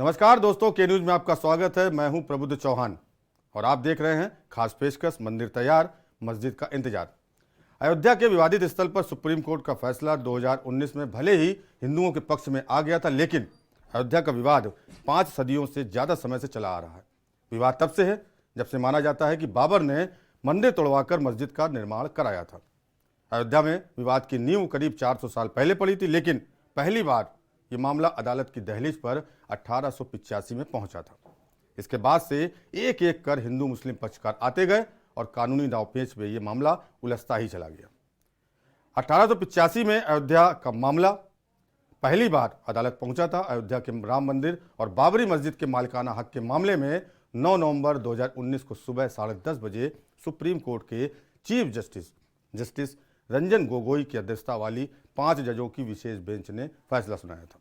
नमस्कार दोस्तों, के न्यूज में आपका स्वागत है। मैं हूं प्रबुद्ध चौहान और आप देख रहे हैं खास पेशकश मंदिर तैयार, मस्जिद का इंतजार। अयोध्या के विवादित स्थल पर सुप्रीम कोर्ट का फैसला 2019 में भले ही हिंदुओं के पक्ष में आ गया था, लेकिन अयोध्या का विवाद 5 सदियों से ज़्यादा समय से चला आ रहा है। विवाद तब से है जब से माना जाता है कि बाबर ने मंदिर तोड़वाकर मस्जिद का निर्माण कराया था। अयोध्या में विवाद की नींव करीब 400 साल पहले पड़ी थी, लेकिन पहली बार ये मामला अदालत की दहलीज पर 1885 में पहुंचा था। इसके बाद से एक एक कर हिंदू मुस्लिम पक्षकार आते गए और कानूनी दांवपेच में ये मामला उलझता ही चला गया। 1885 में अयोध्या का मामला पहली बार अदालत पहुंचा था। अयोध्या के राम मंदिर और बाबरी मस्जिद के मालिकाना हक के मामले में 9 नवंबर 2019 को सुबह 10:30 बजे सुप्रीम कोर्ट के चीफ जस्टिस रंजन गोगोई की अध्यक्षता वाली 5 जजों की विशेष बेंच ने फैसला सुनाया था।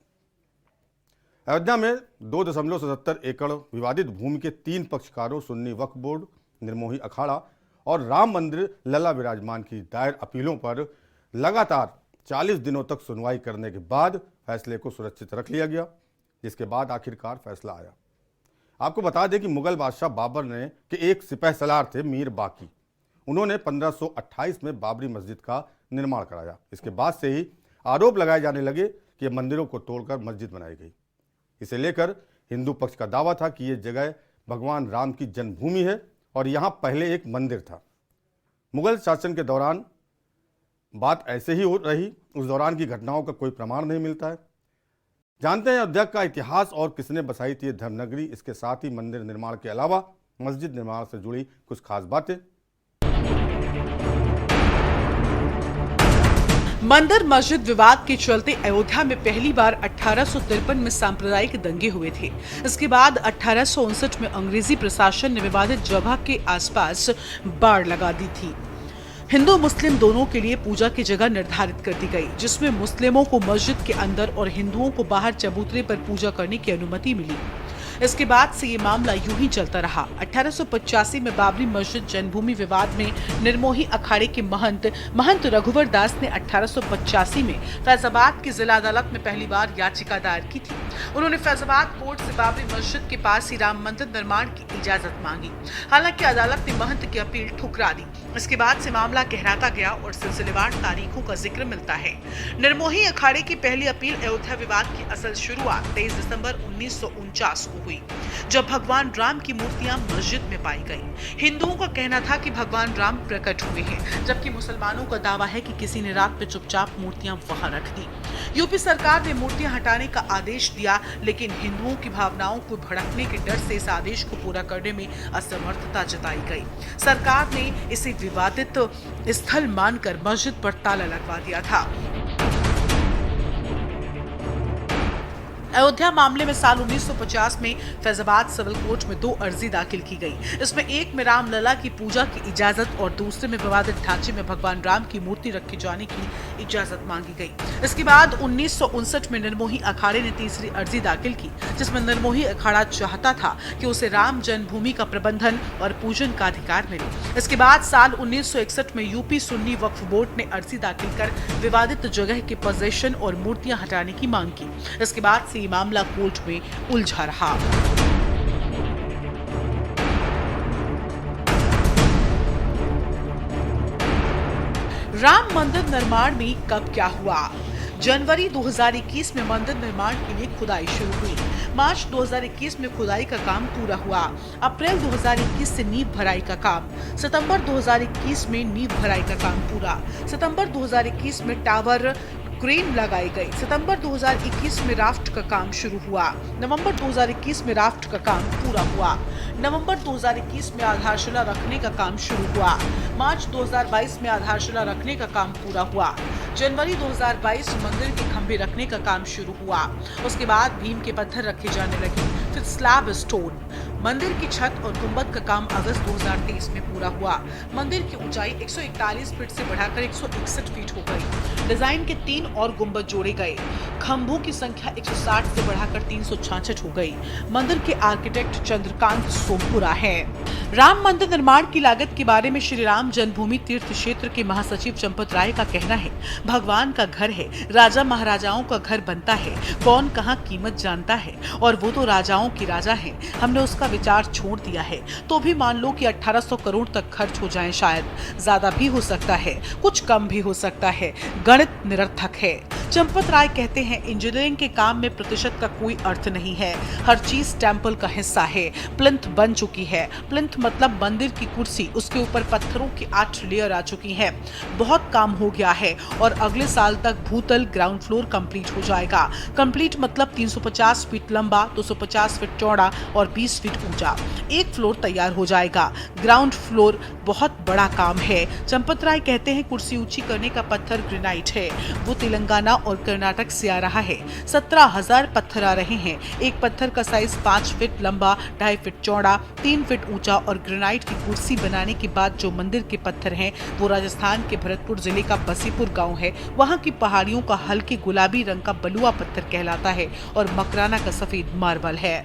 अयोध्या में 2.77 एकड़ विवादित भूमि के 3 पक्षकारों सुन्नी वक्फ बोर्ड, निर्मोही अखाड़ा और राम मंदिर लला विराजमान की दायर अपीलों पर लगातार 40 दिनों तक सुनवाई करने के बाद फैसले को सुरक्षित रख लिया गया, जिसके बाद आखिरकार फैसला आया। आपको बता दें कि मुगल बादशाह बाबर ने के एक सिपहसालार थे मीर बाकी। उन्होंने 1528 में बाबरी मस्जिद का निर्माण कराया। इसके बाद से ही आरोप लगाए जाने लगे कि मंदिरों को तोड़कर मस्जिद बनाई गई। इसे लेकर हिंदू पक्ष का दावा था कि यह जगह भगवान राम की जन्मभूमि है और यहाँ पहले एक मंदिर था। मुगल शासन के दौरान बात ऐसे ही हो रही। उस दौरान की घटनाओं का कोई प्रमाण नहीं मिलता है। जानते हैं अयोध्या का इतिहास और किसने बसाई थी धर्मनगरी। इसके साथ ही मंदिर निर्माण के अलावा मस्जिद निर्माण से जुड़ी कुछ खास बातें। मंदिर मस्जिद विवाद के चलते अयोध्या में पहली बार 1853 में सांप्रदायिक दंगे हुए थे। इसके बाद 1859 में अंग्रेजी प्रशासन ने विवादित जगह के आसपास बाड़ लगा दी थी। हिंदू मुस्लिम दोनों के लिए पूजा की जगह निर्धारित कर दी गई, जिसमें मुस्लिमों को मस्जिद के अंदर और हिंदुओं को बाहर चबूतरे पर पूजा करने की अनुमति मिली। इसके बाद से ये मामला यूं ही चलता रहा। 1885 में बाबरी मस्जिद जन्मभूमि विवाद में निर्मोही अखाड़े के महंत रघुवर दास ने 1885 में फैजाबाद की जिला अदालत में पहली बार याचिका दायर की थी। उन्होंने फैजाबाद कोर्ट से बाबरी मस्जिद के पास ही राम मंदिर निर्माण की इजाजत मांगी। हालांकि अदालत ने महंत की अपील ठुकरा दी। इसके बाद से मामला गहराता गया और सिलसिलेवार तारीखों का जिक्र मिलता है। निर्मोही अखाड़े की पहली अपील अयोध्या विवाद की असल शुरुआत 23 दिसंबर 1949 को हुई, जब भगवान राम की मूर्तियां मस्जिद में पाई गई। हिंदुओं का कहना था कि भगवान राम प्रकट हुए हैं, जबकि मुसलमानों का दावा है कि किसी ने रात में चुपचाप मूर्तियां वहां रख दी। यूपी सरकार ने मूर्तियां हटाने का आदेश दिया, लेकिन हिंदुओं की भावनाओं को भड़कने के डर से इस आदेश को पूरा करने में असमर्थता जताई गई। सरकार ने इसे विवादित स्थल मानकर मस्जिद पर ताला लगवा दिया था। अयोध्या मामले में साल 1950 में फैजाबाद सिविल कोर्ट में 2 अर्जी दाखिल की गई। इसमें एक में रामलला की पूजा की इजाजत और दूसरे में विवादित ढांचे में भगवान राम की मूर्ति रखे जाने की इजाजत मांगी गई। इसके बाद 1959 में निर्मोही अखाड़े ने तीसरी अर्जी दाखिल की, जिसमें निर्मोही अखाड़ा चाहता था कि उसे राम जन्मभूमि का प्रबंधन और पूजन का अधिकार मिले। इसके बाद साल 1961 में यूपी सुन्नी वक्फ बोर्ड ने अर्जी दाखिल कर विवादित जगह के पोजीशन और मूर्तियां हटाने की मांग की। इसके बाद से ये मामला कोर्ट में उलझा रहा। राम मंदिर निर्माण में कब क्या हुआ? जनवरी 2021 में मंदिर निर्माण के लिए खुदाई शुरू हुई। मार्च 2021 में खुदाई का काम पूरा हुआ। अप्रैल 2021 से नींव भराई का काम। सितंबर 2021 में नींव भराई का काम पूरा। सितंबर 2021 में टावर क्रेन लगाई गई। सितंबर 2021 में राफ्ट का काम शुरू हुआ। नवंबर 2021 में राफ्ट का काम पूरा हुआ। नवंबर 2021 में आधारशिला रखने का काम शुरू हुआ। मार्च 2022 में आधारशिला रखने का काम पूरा हुआ। जनवरी 2022 मंदिर के खंभे रखने का काम शुरू हुआ। उसके बाद भीम के पत्थर रखे जाने लगे, फिर स्लैब स्टोन। मंदिर की छत और गुंबद का काम अगस्त 2023 में पूरा हुआ। मंदिर की ऊंचाई 141 फीट से बढ़ाकर 161 फीट हो गई। डिजाइन के 3 और गुंबद जोड़े गए। खंभों की संख्या 160 से बढ़ाकर 366 हो गई। मंदिर के आर्किटेक्ट चंद्रकांत सोमपुरा है। राम मंदिर निर्माण की लागत के बारे में श्री राम जन्मभूमि तीर्थ क्षेत्र के महासचिव चंपत राय का कहना है, भगवान का घर है, राजा महाराजाओं का घर बनता है, कौन कहाँ कीमत जानता है, और वो तो राजाओं की राजा है। हमने उसका विचार छोड़ दिया है। तो भी मान लो कि 1800 करोड़ तक खर्च हो जाए, शायद ज्यादा भी हो सकता है, कुछ कम भी हो सकता है, गणित निरर्थक है। चंपत राय कहते हैं, इंजीनियरिंग के काम में प्रतिशत का कोई अर्थ नहीं है, हर चीज टेम्पल का हिस्सा है। प्लिंथ बन चुकी है, प्लिंथ मतलब मंदिर की कुर्सी, उसके ऊपर पत्थरों की 8 लेयर आ चुकी है, बहुत काम हो गया है और अगले साल तक भूतल ग्राउंड फ्लोर कंप्लीट हो जाएगा। कंप्लीट मतलब 350 फीट लंबा, 250 फीट चौड़ा और 20 फीट ऊंचा एक फ्लोर तैयार हो जाएगा। ग्राउंड फ्लोर बहुत बड़ा काम है। चंपत राय कहते हैं, कुर्सी ऊंची करने का पत्थर ग्रेनाइट है, वो तेलंगाना और कर्नाटक से आ रहा है। 17,000 पत्थर आ रहे हैं। एक पत्थर का साइज 5 फीट लंबा, 2.5 फीट चौड़ा, 3 फीट ऊंचा और ग्रेनाइट की कुर्सी बनाने के बाद जो मंदिर के पत्थर हैं वो राजस्थान के भरतपुर जिले का बसीपुर गांव है। वहां की पहाड़ियों का हल्के गुलाबी रंग का बलुआ पत्थर कहलाता है और मकराना का सफेद मार्बल है।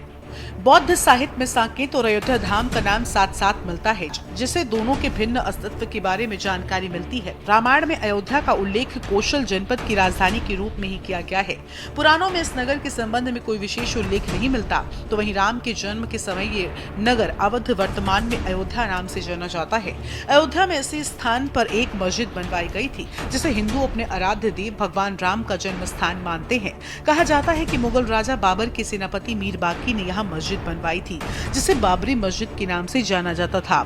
बौद्ध साहित्य में साकेत और अयोध्या धाम का नाम साथ साथ मिलता है, जिससे दोनों के भिन्न अस्तित्व के बारे में जानकारी मिलती है। रामायण में अयोध्या का उल्लेख कौशल जनपद की राजधानी के रूप में ही किया गया है। पुराणों में इस नगर के संबंध में कोई विशेष उल्लेख नहीं मिलता। तो वहीं राम के जन्म के समय ये नगर अवध वर्तमान में अयोध्या नाम से जाना जाता है। अयोध्या में इसी स्थान पर एक मस्जिद बनवाई गई थी, जिसे हिंदू अपने आराध्य देव भगवान राम का जन्म स्थान मानते हैं। कहा जाता है कि मुगल राजा बाबर के सेनापति मीर बाकी ने यहाँ मस्जिद बनवाई थी, जिसे बाबरी मस्जिद के नाम से जाना जाता था।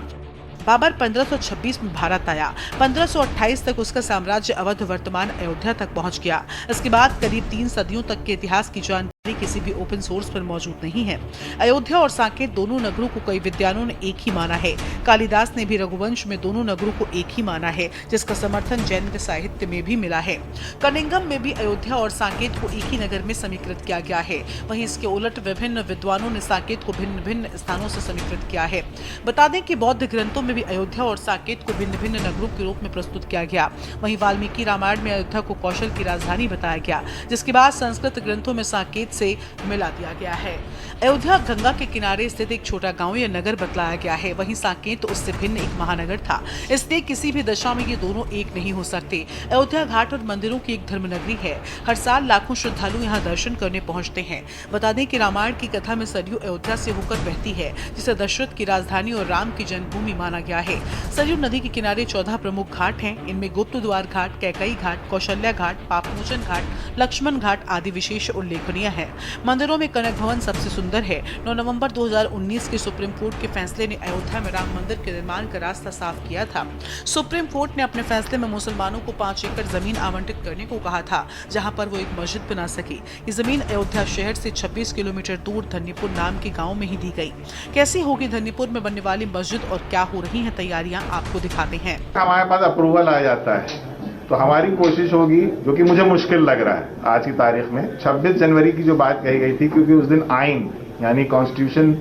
बाबर 1526 में भारत आया। 1528 तक उसका साम्राज्य अवध वर्तमान अयोध्या तक पहुंच गया। इसके बाद करीब 3 सदियों तक के इतिहास की जानकारी किसी भी ओपन सोर्स पर मौजूद नहीं है। अयोध्या और साकेत दोनों नगरों को कई विद्वानों ने एक ही माना है। कालिदास ने भी रघुवंश में दोनों नगरों को एक ही माना है, जिसका समर्थन जैन के साहित्य में भी मिला है। कनिंगम में भी अयोध्या और साकेत को एक ही नगर में समीकृत किया गया है। वहीं इसके उलट विभिन्न विद्वानों ने साकेत को भिन्न भिन्न स्थानों से समीकृत किया है। बता दें कि बौद्ध ग्रंथों में भी अयोध्या और साकेत को भिन्न भिन्न नगरों के रूप में प्रस्तुत किया गया। वहीं वाल्मीकि रामायण में अयोध्या को कौशल की राजधानी बताया गया, जिसके बाद संस्कृत ग्रंथों में साकेत से मिला दिया गया है। अयोध्या गंगा के किनारे स्थित एक छोटा गांव या नगर बतलाया गया है। वहीं साकेत उससे भिन्न एक महानगर था, इसलिए किसी भी दशा में ये दोनों एक नहीं हो सकते। अयोध्या घाट और मंदिरों की एक धर्मनगरी है। हर साल लाखों श्रद्धालु यहाँ दर्शन करने पहुँचते हैं। बता दें कि रामायण की कथा में सरयू अयोध्या से होकर बहती है, जिसे दशरथ की राजधानी और राम की जन्मभूमि माना गया है। सरयू नदी के किनारे 14 प्रमुख घाट हैं। इनमें गुप्त द्वार घाट, कैकई घाट, कौशल्या घाट, पापमोचन घाट, लक्ष्मण घाट आदि विशेष उल्लेखनीय है। मंदिरों में कनक भवन सबसे सुंदर है। 9 नवंबर 2019 के सुप्रीम कोर्ट के फैसले ने अयोध्या में राम मंदिर के निर्माण का रास्ता साफ किया था। सुप्रीम कोर्ट ने अपने फैसले में मुसलमानों को 5 एकड़ जमीन आवंटित करने को कहा था, जहां पर वो एक मस्जिद बना सके। ये जमीन अयोध्या शहर से 26 किलोमीटर दूर धन्नीपुर नाम के गाँव में ही दी गई। कैसी होगी धन्नीपुर में बनने वाली मस्जिद और क्या हो रही है तैयारियां, आपको दिखाते हैं। हमारे पास अप्रूवल आ जाता है तो हमारी कोशिश होगी, जो कि मुझे मुश्किल लग रहा है आज की तारीख में, 26 जनवरी की जो बात कही गई थी, क्योंकि उस दिन आइन यानी कॉन्स्टिट्यूशन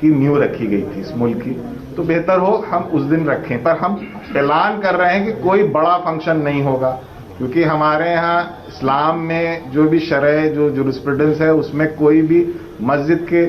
की नींव रखी गई थी इस मुल्क की, तो बेहतर हो हम उस दिन रखें। पर हम ऐलान कर रहे हैं कि कोई बड़ा फंक्शन नहीं होगा, क्योंकि हमारे यहाँ इस्लाम में जो भी शरह जो जुरिस्प्रूडेंस है उसमें कोई भी मस्जिद के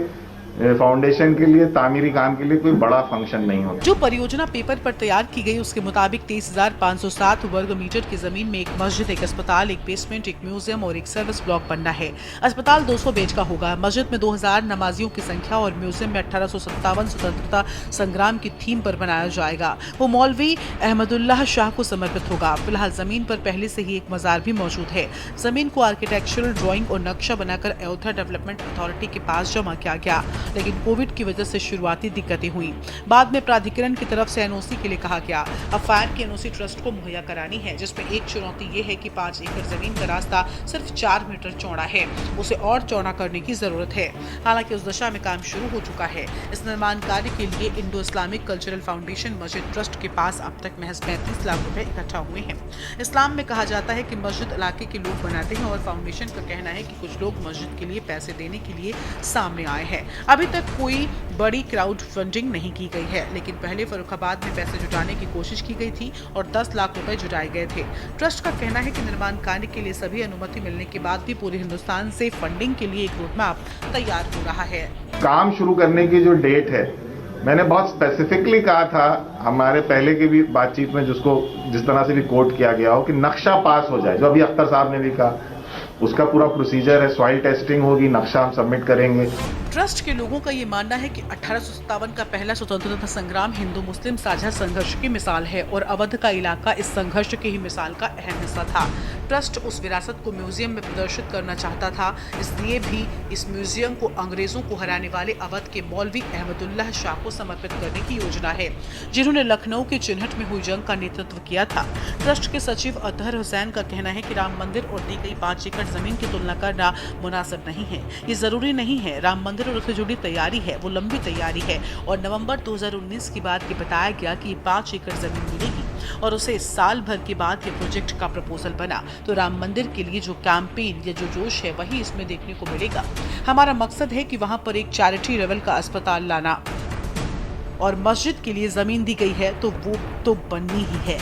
फाउंडेशन के लिए, तामीरी काम के लिए कोई बड़ा फंक्शन नहीं होता। जो परियोजना पेपर पर तैयार की गई उसके मुताबिक 23,507 वर्ग मीटर की जमीन में एक मस्जिद, एक अस्पताल, एक बेसमेंट, एक म्यूजियम और एक सर्विस ब्लॉक बनना है। अस्पताल 200 बेड का होगा। मस्जिद में 2000 नमाजियों की संख्या और म्यूजियम में 1857 स्वतंत्रता संग्राम की थीम पर बनाया जाएगा। वो मौलवी अहमदुल्लाह शाह को समर्पित होगा। फिलहाल जमीन पर पहले से ही एक मजार भी मौजूद है। जमीन को आर्किटेक्चरल ड्राइंग और नक्शा बनाकर अयोध्या डेवलपमेंट अथॉरिटी के पास जमा किया गया, लेकिन कोविड की वजह से शुरुआती दिक्कतें हुई। बाद में प्राधिकरण की तरफ से एनओसी के लिए कहा गया। अब फायर की एनओसी ट्रस्ट को मुहैया करानी है, जिसमें एक चुनौती ये है कि 5 एकड़ जमीन का रास्ता सिर्फ 4 मीटर चौड़ा है, उसे और चौड़ा करने की जरूरत है। हालांकि उस दिशा में काम शुरू हो चुका है। इस निर्माण कार्य के लिए इंडो इस्लामिक कल्चरल फाउंडेशन मस्जिद ट्रस्ट के पास अब तक महज 35 लाख रुपए इकट्ठा हुए हैं। इस्लाम में कहा जाता है कि मस्जिद इलाके के लोग बनाते हैं और फाउंडेशन का कहना है कि कुछ लोग मस्जिद के लिए पैसे देने के लिए सामने आए हैं। अभी तक कोई बड़ी क्राउड फंडिंग नहीं की गई है, लेकिन पहले फर्रुखाबाद में पैसे जुटाने की कोशिश की गई थी और 10 लाख रुपए जुटाए गए थे। ट्रस्ट का कहना है कि निर्माण कार्य के लिए सभी अनुमति मिलने के बाद भी पूरे हिंदुस्तान से फंडिंग के लिए एक रोड मैप तैयार हो रहा है। काम शुरू करने की जो डेट है मैंने बहुत स्पेसिफिकली कहा था हमारे पहले की भी बातचीत में, जिस तरह से भी कोट किया गया हो, कि नक्शा पास हो जाए, जो अभी अख्तर साहब ने भी कहा, उसका पूरा प्रोसीजर है, सॉइल टेस्टिंग होगी, नक्शा हम सबमिट करेंगे। ट्रस्ट के लोगों का ये मानना है कि 1857 का पहला स्वतंत्रता संग्राम हिंदू मुस्लिम साझा संघर्ष की मिसाल है और अवध का इलाका इस संघर्ष की ही मिसाल का अहम हिस्सा था। ट्रस्ट उस विरासत को म्यूजियम में प्रदर्शित करना चाहता था, इसलिए भी इस म्यूजियम को अंग्रेजों को हराने वाले अवध के मौलवी अहमदुल्लाह शाह को समर्पित करने की योजना है, जिन्होंने लखनऊ के चिन्हट में हुई जंग का नेतृत्व किया था। ट्रस्ट के सचिव अतहर हुसैन का कहना है कि राम मंदिर और दी गई 5 एकड़ जमीन की तुलना करना मुनासिब नहीं है। ये जरूरी नहीं है। राम मंदिर और उससे जुड़ी तैयारी है, वो लंबी तैयारी है और नवंबर 2019 की बात ये बताया गया कि 5 एकड़ जमीन मिलेगी और उसे साल भर के बाद ये प्रोजेक्ट का प्रपोजल बना तो राम मंदिर के लिए जो कैंपेन या जो जोश है वही इसमें देखने को मिलेगा। हमारा मकसद है कि वहां पर एक चैरिटी लेवल का अस्पताल लाना और मस्जिद के लिए जमीन दी गई है तो वो तो बननी ही है।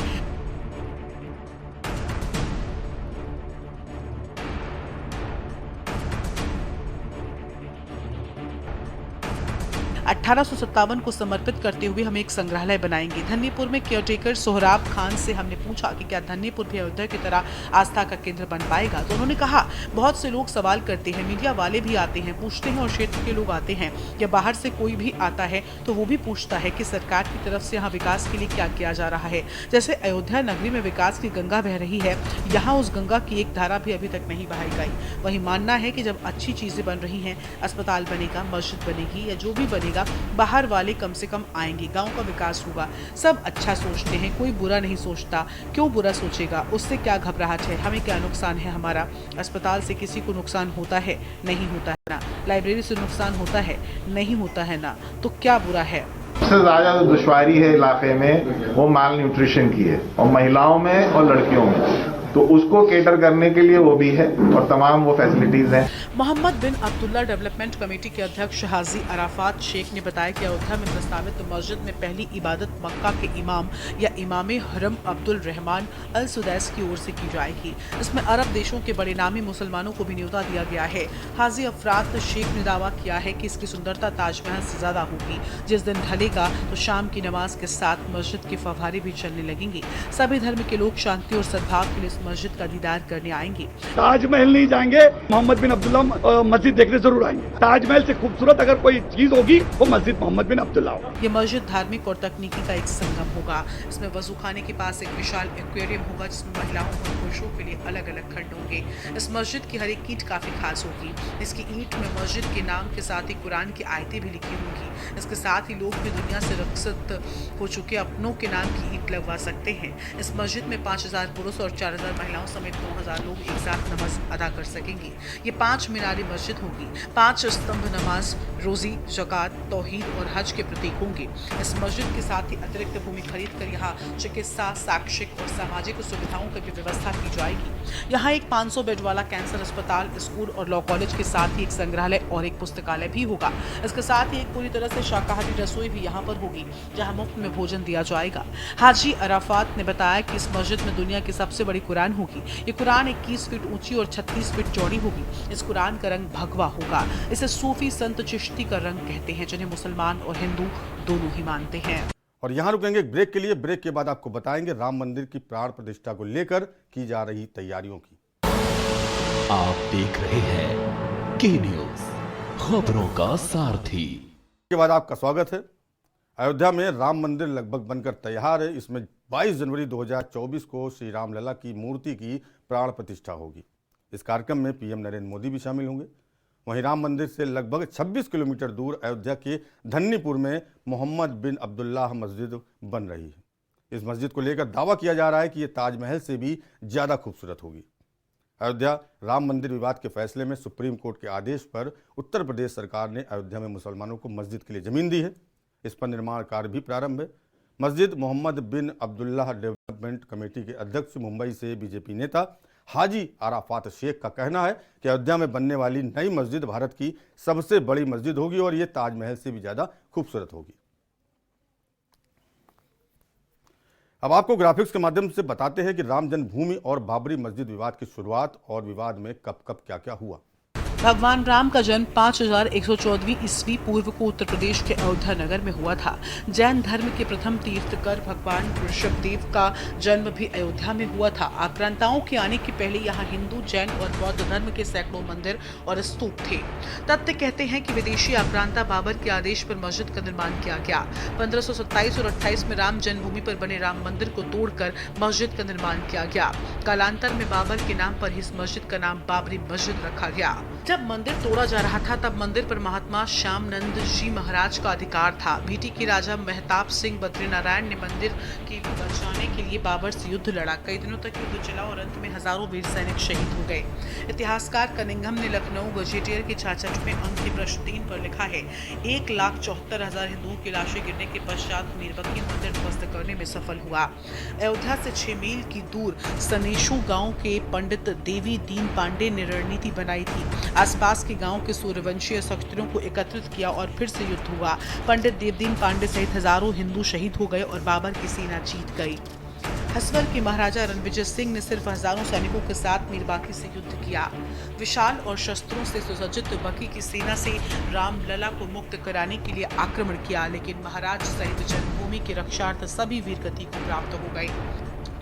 1857 को समर्पित करते हुए हम एक संग्रहालय बनाएंगे। धन्नीपुर में केयरटेकर सोहराब खान से हमने पूछा कि क्या धन्नीपुर भी अयोध्या की तरह आस्था का केंद्र बन पाएगा, तो उन्होंने कहा बहुत से लोग सवाल करते हैं, मीडिया वाले भी आते हैं, पूछते हैं और क्षेत्र के लोग आते हैं या बाहर से कोई भी आता है तो वो भी पूछता है कि सरकार की तरफ से यहाँ विकास के लिए क्या किया जा रहा है। जैसे अयोध्या नगरी में विकास की गंगा बह रही है, यहाँ उस गंगा की एक धारा भी अभी तक नहीं बहाई गई। वही मानना है कि जब अच्छी चीजें बन रही हैं, अस्पताल बनेगा, मस्जिद बनेगी या जो भी बनेगा, बाहर वाले कम से कम आएंगे, गांव का विकास होगा। सब अच्छा सोचते हैं, कोई बुरा नहीं सोचता। क्यों बुरा सोचेगा? उससे क्या घबराहट है? हमें क्या नुकसान है? हमारा अस्पताल से किसी को नुकसान होता है? नहीं होता है ना। लाइब्रेरी से नुकसान होता है? नहीं होता है ना। तो क्या बुरा है? सबसे ज्यादा जो दुश्वारी है इलाके में वो माल न्यूट्रिशन की है, और महिलाओं में और लड़कियों में, तो उसको केटर करने के लिए वो भी है और तमाम वो फैसिलिटीज हैं। मोहम्मद बिन अब्दुल्ला डेवलपमेंट कमेटी के अध्यक्ष हाजी अराफात शेख ने बताया कि अयोध्या में प्रस्तावित मस्जिद में पहली इबादत मक्का के इमाम या इमामे हरम अब्दुल रहमान अल सुदैस की ओर से की जाएगी। इसमें अरब देशों के बड़े नामी मुसलमानों को भी न्योता दिया गया है। हाजी अफरात शेख ने दावा किया है कि इसकी सुंदरता ताजमहल से ज्यादा होगी। जिस दिन ढलेगा तो शाम की नमाज के साथ मस्जिद के फव्वारे भी चलने लगेंगे। सभी धर्म के लोग शांति और सद्भाव के लिए मस्जिद का दीदार करने आएंगे। ताजमहल नहीं जाएंगे, मोहम्मद बिन अब्दुल्ला मस्जिद देखने जरूर आएंगे। ताजमहल से खूबसूरत अगर कोई चीज होगी वो मस्जिद मोहम्मद बिन अब्दुल्ला होगा। ये मस्जिद धार्मिक और तकनीकी का एक संगम होगा। इसमें वजू खाने के पास एक विशाल एक्वेरियम होगा जिसमें महिलाओं और पुरुषों के लिए अलग अलग खंड होंगे। इस मस्जिद की हर एक ईंट काफी खास होगी। इसकी ईंट में मस्जिद के नाम के साथ ही कुरान की आयतें भी लिखी होंगी। इसके साथ ही लोग भी दुनिया से रुखसत हो चुके अपनों के नाम की ईंट लगवा सकते हैं। इस मस्जिद में 5000 पुरुष और 4000 महिलाओं समेत 9000 लोग एक साथ नमाज अदा कर सकेंगे। ये 5 मीनारी मस्जिद होगी। 5 स्तंभ नमाज, रोजी, ज़कात, तौहीद और हज के प्रतीक होंगे। इस मस्जिद के साथ ही अतिरिक्त भूमि खरीद कर यहाँ चिकित्सा, शैक्षिक और सामाजिक सुविधाओं की भी व्यवस्था की जाएगी। यहाँ एक 500 बेड वाला कैंसर अस्पताल, स्कूल और लॉ कॉलेज के साथ ही एक संग्रहालय और एक पुस्तकालय भी होगा। इसके साथ ही एक पूरी तरह से शाकाहारी रसोई भी यहाँ पर होगी जहाँ मुफ्त में भोजन दिया जाएगा। हाजी अराफात ने बताया कि इस मस्जिद में दुनिया की सबसे बड़ी कुरान होगी। ये कुरान 21 फीट ऊंची और 36 फीट चौड़ी होगी। इस कुरान का रंग भगवा होगा। इसे सूफी संत चिश्ती का रंग कहते हैं, जिन्हें मुसलमान और हिंदू दोनों ही मानते हैं। और यहाँ रुकेंगे एक ब्रेक के लिए। ब्रेक के बाद आपको बताएंगे राम मंदिर की प्राण प्रतिष्ठा को लेकर की जा रही तैयारियों की। आप देख रहे हैं के न्यूज, खबरों का सारथी। के बाद आपका स्वागत है। अयोध्या में राम मंदिर लगभग बनकर तैयार है। इसमें 22 जनवरी 2024 को श्री राम लला की मूर्ति की प्राण प्रतिष्ठा होगी। इस कार्यक्रम में पीएम नरेंद्र मोदी भी शामिल होंगे। वहीं राम मंदिर से लगभग 26 किलोमीटर दूर अयोध्या के धन्नीपुर में मोहम्मद बिन अब्दुल्लाह मस्जिद बन रही है। इस मस्जिद को लेकर दावा किया जा रहा है कि ये ताजमहल से भी ज़्यादा खूबसूरत होगी। अयोध्या राम मंदिर विवाद के फैसले में सुप्रीम कोर्ट के आदेश पर उत्तर प्रदेश सरकार ने अयोध्या में मुसलमानों को मस्जिद के लिए ज़मीन दी है। इस पर निर्माण कार्य भी प्रारंभ है। मस्जिद मोहम्मद बिन अब्दुल्लाह डेवलपमेंट कमेटी के अध्यक्ष मुंबई से बीजेपी नेता हाजी अराफात शेख का कहना है कि अयोध्या में बनने वाली नई मस्जिद भारत की सबसे बड़ी मस्जिद होगी और ये ताजमहल से भी ज़्यादा खूबसूरत होगी। अब आपको ग्राफिक्स के माध्यम से बताते हैं कि राम जन्मभूमि और बाबरी मस्जिद विवाद की शुरुआत और विवाद में कब कब क्या क्या हुआ। भगवान राम का जन्म 5114वीं ईस्वी पूर्व को उत्तर प्रदेश के अयोध्या नगर में हुआ था। जैन धर्म के प्रथम तीर्थकर भगवान ऋषभदेव का जन्म भी अयोध्या में हुआ था। आक्रांताओं के आने के पहले यहाँ हिंदू, जैन और बौद्ध धर्म के सैकड़ों मंदिर और स्तूप थे। तथ्य कहते हैं कि विदेशी आक्रांता बाबर के आदेश पर मस्जिद का निर्माण किया गया। 1527 और 28 में राम जन्मभूमि पर बने राम मंदिर को तोड़कर मस्जिद का निर्माण किया गया। कालांतर में बाबर के नाम पर ही इस मस्जिद का नाम बाबरी मस्जिद रखा गया। जब मंदिर तोड़ा जा रहा था तब मंदिर पर महात्मा श्यामानंद जी महाराज का अधिकार था। भीटी के राजा महताब सिंह बद्रीनारायण ने मंदिर की बचाने के लिए बाबर से युद्ध लड़ा। कई दिनों तक युद्ध चला और अंत में हजारों वीर सैनिक शहीद हो गए। इतिहासकार कनिंघम ने लखनऊ गजेटियर के 66वें अंक के प्रश्न 3 पर लिखा है, 1,74,000 हिंदुओं की लाशें गिरने के पश्चात मीरबकीर मंदिर ध्वस्त करने में सफल हुआ। अयोध्या से 6 मील की दूर सनेशु गांव के पंडित देवी दीन पांडे ने रणनीति बनाई थी। आसपास के गांव के सूर्यवंशी शस्त्रियों को एकत्रित किया और फिर से युद्ध हुआ। पंडित देवदीन पांडे सहित हजारों हिंदू शहीद हो गए और बाबर की सेना जीत गई। हसवर के महाराजा रणविजय सिंह ने सिर्फ हजारों सैनिकों के साथ मीरबाकी से युद्ध किया। विशाल और शस्त्रों से सुसज्जित बकी की सेना से रामलला को मुक्त कराने के लिए आक्रमण किया, लेकिन महाराज सहित जन्मभूमि के रक्षार्थ सभी वीरगति को प्राप्त हो गए।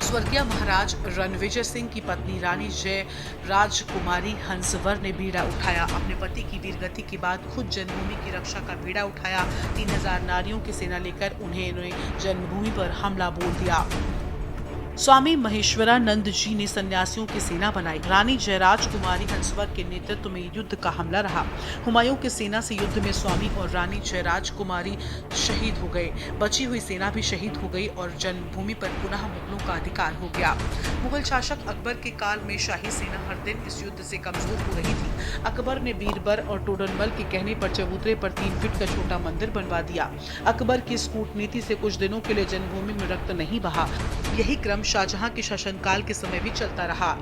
स्वर्गीय महाराज रणविजय सिंह की पत्नी रानी जय राजकुमारी हंसवर ने बीड़ा उठाया। अपने पति की वीरगति के बाद खुद जन्मभूमि की रक्षा का बीड़ा उठाया। 3000 नारियों की सेना लेकर उन्हें जन्मभूमि पर हमला बोल दिया। स्वामी महेश्वरानंद जी ने सन्यासियों की सेना बनाई। रानी जयराज कुमारी हंसवर के नेतृत्व में युद्ध का हमला रहा। हुमायूं की सेना से युद्ध में स्वामी और रानी जयराज कुमारी शहीद हो गए। बची हुई सेना भी शहीद हो गई और जन्मभूमि पर पुनः मुगलों का अधिकार हो गया। मुगल शासक अकबर के काल में शाही सेना हर दिन इस युद्ध से कमजोर हो रही थी। अकबर ने बीरबर और टोडरमल के कहने पर चबूतरे पर 3 फीट का छोटा मंदिर बनवा दिया। अकबर की इस कूटनीति से कुछ दिनों के लिए जन्मभूमि में रक्त नहीं बहा। यही क्रम शाहजहां के शासनकाल के समय भी चलता रहा।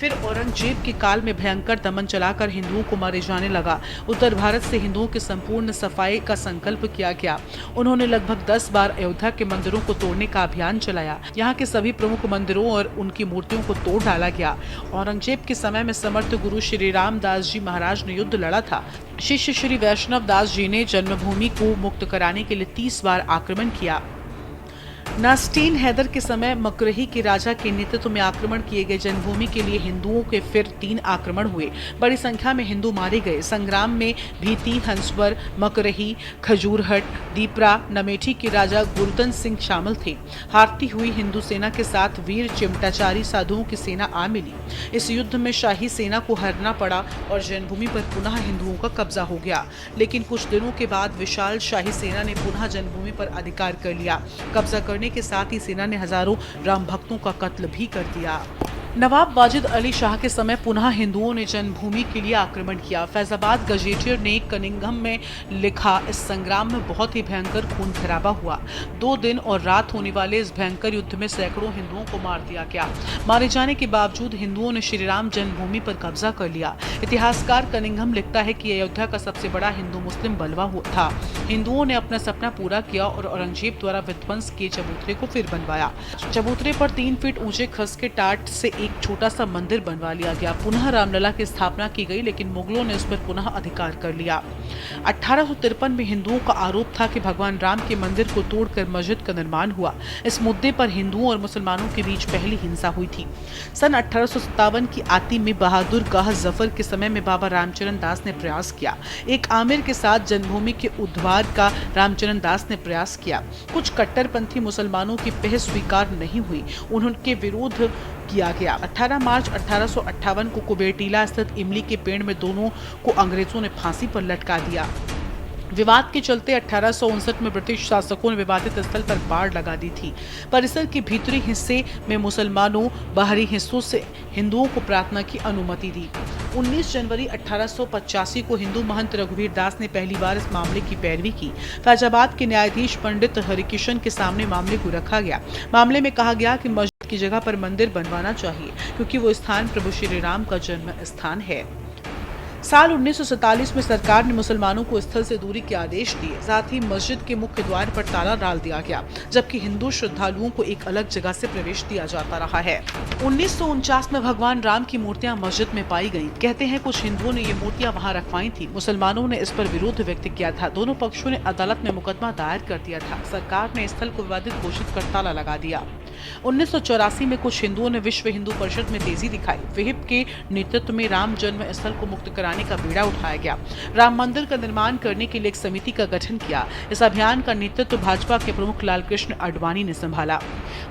फिर औरंगजेब के काल में भयंकर दमन चलाकर हिंदुओं को मारे जाने लगा। उत्तर भारत से हिंदुओं की संपूर्ण सफाई का संकल्प किया गया। उन्होंने लगभग 10 बार अयोध्या के मंदिरों को तोड़ने का अभियान चलाया। यहाँ के सभी प्रमुख मंदिरों और उनकी मूर्तियों को तोड़ डाला गया। औरंगजेब के समय में समर्थ गुरु श्री रामदास जी महाराज ने युद्ध लड़ा था। शिष्य श्री वैष्णव दास जी ने जन्मभूमि को मुक्त कराने के लिए 30 बार आक्रमण किया। नास्टीन हैदर के समय मकरही के राजा के नेतृत्व में आक्रमण किए गए जन्मभूमि के लिए हिंदुओं के फिर 3 आक्रमण हुए। बड़ी संख्या में हिंदू मारे गए। संग्राम में भीटी, हंसवर, मकरही, खजूरहट, दीपरा, नमेठी के राजा गुरदन सिंह शामिल थे। हारती हुई हिंदू सेना के साथ वीर चिमटाचारी साधुओं की सेना आ मिली। इस युद्ध में शाही सेना को हारना पड़ा और जन्मभूमि पर पुनः हिंदुओं का कब्जा हो गया। लेकिन कुछ दिनों के बाद विशाल शाही सेना ने पुनः जन्मभूमि पर अधिकार कर लिया। कब्जा करने के साथ ही सेना ने हजारों राम भक्तों का कत्ल भी कर दिया। नवाब वाजिद अली शाह के समय पुनः हिंदुओं ने जन्मभूमि के लिए आक्रमण किया। फैजाबाद गजेटियर ने कनिंघम में लिखा, इस संग्राम में बहुत ही भयंकर खून खराबा हुआ। 2 दिन और रात होने वाले इस भयंकर युद्ध में सैकड़ों हिंदुओं को मार दिया गया। मारे जाने के बावजूद हिंदुओं ने श्री राम जन्मभूमि पर कब्जा कर लिया। इतिहासकार कनिंघम लिखता है कि अयोध्या का सबसे बड़ा हिंदू मुस्लिम बलवा था। हिंदुओं ने अपना सपना पूरा किया और औरंगजेब द्वारा विध्वंस किए चबूतरे को फिर बनवाया। चबूतरे पर 3 फीट ऊंचे खस के टाट से एक छोटा सा मंदिर बनवा लिया गया। पुनः रामलला की स्थापना की गई, लेकिन मुगलों ने उस पर पुनः अधिकार कर लिया। 1853 में हिंदुओं का आरोप था कि भगवान राम के मंदिर को तोड़कर मस्जिद का निर्माण हुआ। इस मुद्दे पर हिंदुओं और मुसलमानों के बीच पहली हिंसा हुई थी। सन 1857 की आती में बहादुर गाह जफर के समय में बाबा रामचरण दास ने प्रयास किया। एक आमिर के साथ जन्मभूमि के उद्धार का रामचरण दास ने प्रयास किया। कुछ कट्टरपंथी मुसलमानों की पहल स्वीकार नहीं हुई, उनके विरोध किया गया। 18 मार्च 1858 को कुबेरटीला स्थित इमली के पेड़ में दोनों को अंग्रेजों ने फांसी पर लटका दिया। विवाद के चलते 1859 में ब्रिटिश शासकों ने विवादित स्थल पर बाड़ लगा दी थी। परिसर के भीतरी हिस्से में मुसलमानों, बाहरी हिस्सों से हिंदुओं को प्रार्थना की अनुमति दी। 19 जनवरी 1885 को हिंदू महंत रघुवीर दास ने पहली बार इस मामले की पैरवी की। फैजाबाद के न्यायाधीश पंडित हरिकिशन के सामने मामले को रखा गया। मामले में कहा गया कि मस्जिद की जगह पर मंदिर बनवाना चाहिए, क्योंकि वो स्थान प्रभु श्री राम का जन्म स्थान है। साल 1947 में सरकार ने मुसलमानों को स्थल से दूरी के आदेश दिए। साथ ही मस्जिद के मुख्य द्वार पर ताला डाल दिया गया, जबकि हिंदू श्रद्धालुओं को एक अलग जगह से प्रवेश दिया जाता रहा है। 1949 में भगवान राम की मूर्तियां मस्जिद में पाई गईं। कहते हैं कुछ हिंदुओं ने ये मूर्तियां वहां रखवाई थी। मुसलमानों ने इस पर विरोध व्यक्त किया था। दोनों पक्षों ने अदालत में मुकदमा दायर कर दिया था। सरकार ने स्थल को विवादित घोषित कर ताला लगा दिया। 1984 में कुछ हिंदुओं ने विश्व हिंदू परिषद में तेजी दिखाई। विहिप के नेतृत्व में राम जन्म स्थल को मुक्त कराने का बीड़ा उठाया गया। राम मंदिर का निर्माण करने के लिए एक समिति का गठन किया। इस अभियान का नेतृत्व भाजपा के प्रमुख लालकृष्ण आडवाणी ने संभाला।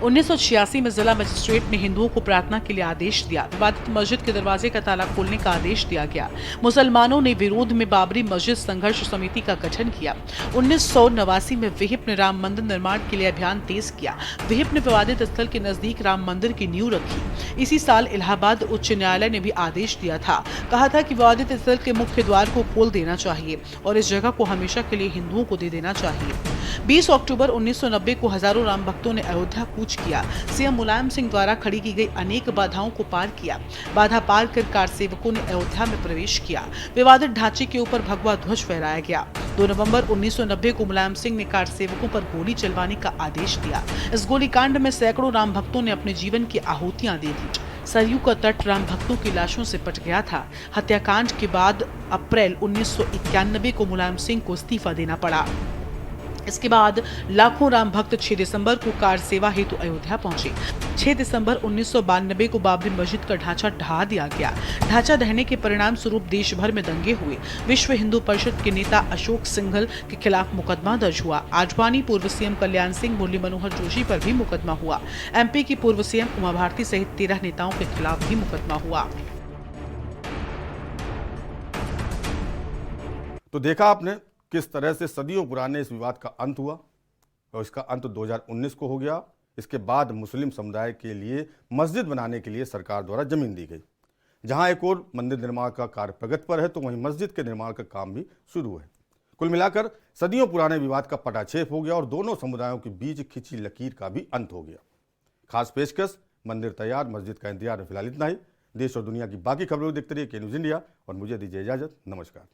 1986 में जिला मजिस्ट्रेट ने हिंदुओं को प्रार्थना के लिए आदेश दिया। विवादित मस्जिद के दरवाजे का ताला खोलने का आदेश दिया गया। मुसलमानों ने विरोध में बाबरी मस्जिद संघर्ष समिति का गठन किया। 1989 में विहिप ने राम मंदिर निर्माण के लिए अभियान तेज किया। विहिप ने विवादित स्थल के नजदीक राम मंदिर की नींव रखी। इसी साल इलाहाबाद उच्च न्यायालय ने भी आदेश दिया था। कहा था कि विवादित स्थल के मुख्य द्वार को खोल देना चाहिए और इस जगह को हमेशा के लिए हिंदुओं को दे देना चाहिए। 20 अक्टूबर 1990 को हजारों राम भक्तों ने अयोध्या कूच किया। सीएम मुलायम सिंह द्वारा खड़ी की गई अनेक बाधाओं को पार किया। बाधा पार कर कार सेवकों ने अयोध्या में प्रवेश किया। विवादित ढांचे के ऊपर भगवा ध्वज फहराया गया। 2 नवंबर 1990 को मुलायम सिंह ने कार सेवकों पर गोली चलवाने का आदेश दिया। इस गोलीकांड में सैकड़ों राम भक्तों ने अपने जीवन की आहुतियां दे दी। सरयू का तट राम भक्तों की लाशों से पट गया था। हत्याकांड के बाद अप्रैल 1991 को मुलायम सिंह को इस्तीफा देना पड़ा। इसके बाद लाखों राम भक्त 6 दिसंबर को कार सेवा हेतु अयोध्या पहुंचे। 6 दिसंबर 1992 को बाबरी मस्जिद का ढांचा ढहा दिया गया। ढांचा ढहने के परिणाम स्वरूप देश भर में दंगे हुए। विश्व हिंदू परिषद के नेता अशोक सिंघल के खिलाफ मुकदमा दर्ज हुआ। आडवाणी, पूर्व सीएम कल्याण सिंह, मुरली मनोहर जोशी पर भी मुकदमा हुआ। एमपी की पूर्व सीएम उमा भारती सहित 13 नेताओं के खिलाफ भी मुकदमा हुआ। तो देखा आपने किस तरह से सदियों पुराने इस विवाद का अंत हुआ और इसका अंत 2019 को हो गया। इसके बाद मुस्लिम समुदाय के लिए मस्जिद बनाने के लिए सरकार द्वारा जमीन दी गई। जहां एक और मंदिर निर्माण का कार्य प्रगति पर है तो वहीं मस्जिद के निर्माण का काम भी शुरू है। कुल मिलाकर सदियों पुराने विवाद का पटाक्षेप हो गया और दोनों समुदायों के बीच खिंची लकीर का भी अंत हो गया। खास पेशकश मंदिर तैयार, मस्जिद का इंतजार। फिलहाल इतना ही। देश और दुनिया की बाकी खबरों को देखते रहिए के न्यूज़ इंडिया और मुझे दीजिए इजाजत। नमस्कार।